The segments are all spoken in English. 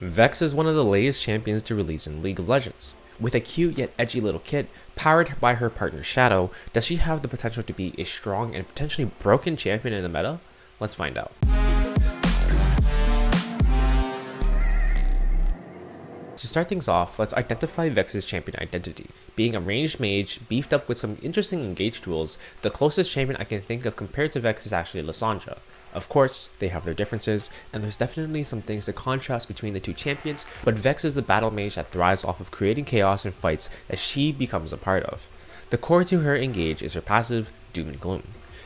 Vex is one of the latest champions to release in League of Legends. With a cute yet edgy little kit, powered by her partner Shadow, does she have the potential to be a strong and potentially broken champion in the meta? Let's find out. To start things off, let's identify Vex's champion identity. Being a ranged mage, beefed up with some interesting engage tools, the closest champion I can think of compared to Vex is actually Lissandra. Of course, they have their differences, and there's definitely some things to contrast between the two champions, but Vex is the battle mage that thrives off of creating chaos in fights that she becomes a part of. The core to her engage is her passive, Doom and Gloom.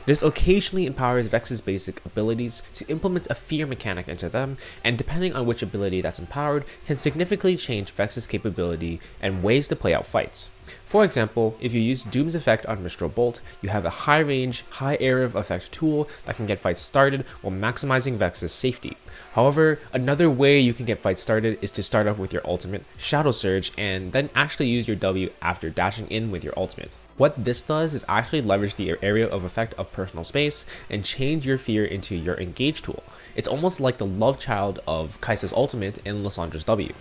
This occasionally empowers Vex's basic abilities to implement a fear mechanic into them, and depending on which ability that's empowered, can significantly change Vex's capability and ways to play out fights. For example, if you use Doom's effect on Mistral Bolt, you have a high range, high area of effect tool that can get fights started while maximizing Vex's safety. However, another way you can get fights started is to start off with your ultimate, Shadow Surge, and then actually use your W after dashing in with your ultimate. What this does is actually leverage the area of effect of personal space and change your fear into your engage tool. It's almost like the love child of Kai'Sa's ultimate and Lissandra's W.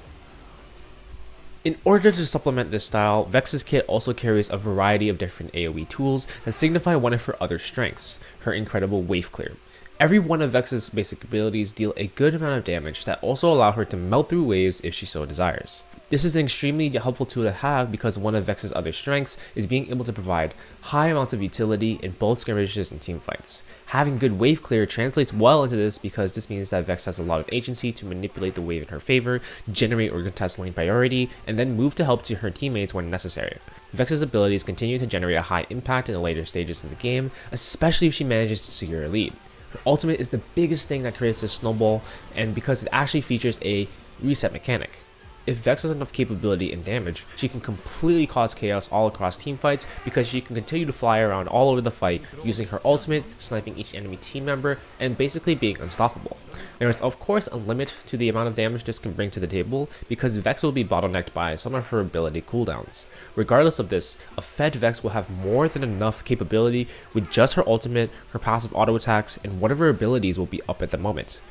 In order to supplement this style, Vex's kit also carries a variety of different AoE tools that signify one of her other strengths, her incredible wave clear. Every one of Vex's basic abilities deal a good amount of damage that also allow her to melt through waves if she so desires. This is an extremely helpful tool to have because one of Vex's other strengths is being able to provide high amounts of utility in both skirmishes and teamfights. Having good wave clear translates well into this because this means that Vex has a lot of agency to manipulate the wave in her favor, generate or contest lane priority, and then move to help to her teammates when necessary. Vex's abilities continue to generate a high impact in the later stages of the game, especially if she manages to secure a lead. Her ultimate is the biggest thing that creates this snowball, and because it actually features a reset mechanic. If Vex has enough capability and damage, she can completely cause chaos all across teamfights because she can continue to fly around all over the fight using her ultimate, sniping each enemy team member, and basically being unstoppable. There is of course a limit to the amount of damage this can bring to the table because Vex will be bottlenecked by some of her ability cooldowns. Regardless of this, a fed Vex will have more than enough capability with just her ultimate, her passive auto attacks, and whatever abilities will be up at the moment.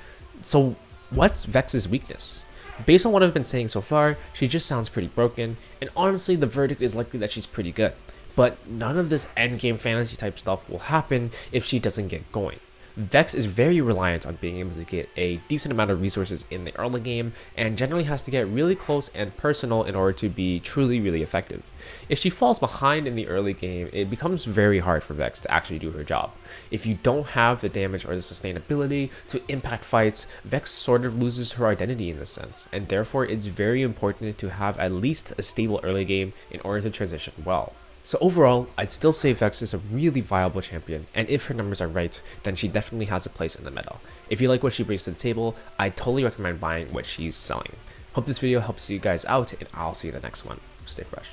So what's Vex's weakness? Based on what I've been saying so far, she just sounds pretty broken, and honestly the verdict is likely that she's pretty good. But none of this endgame fantasy type stuff will happen if she doesn't get going. Vex is very reliant on being able to get a decent amount of resources in the early game, and generally has to get really close and personal in order to be truly really effective. If she falls behind in the early game, it becomes very hard for Vex to actually do her job. If you don't have the damage or the sustainability to impact fights, Vex sort of loses her identity in this sense, and therefore it's very important to have at least a stable early game in order to transition well. So overall, I'd still say Vex is a really viable champion, and if her numbers are right, then she definitely has a place in the meta. If you like what she brings to the table, I totally recommend buying what she's selling. Hope this video helps you guys out, and I'll see you in the next one. Stay fresh.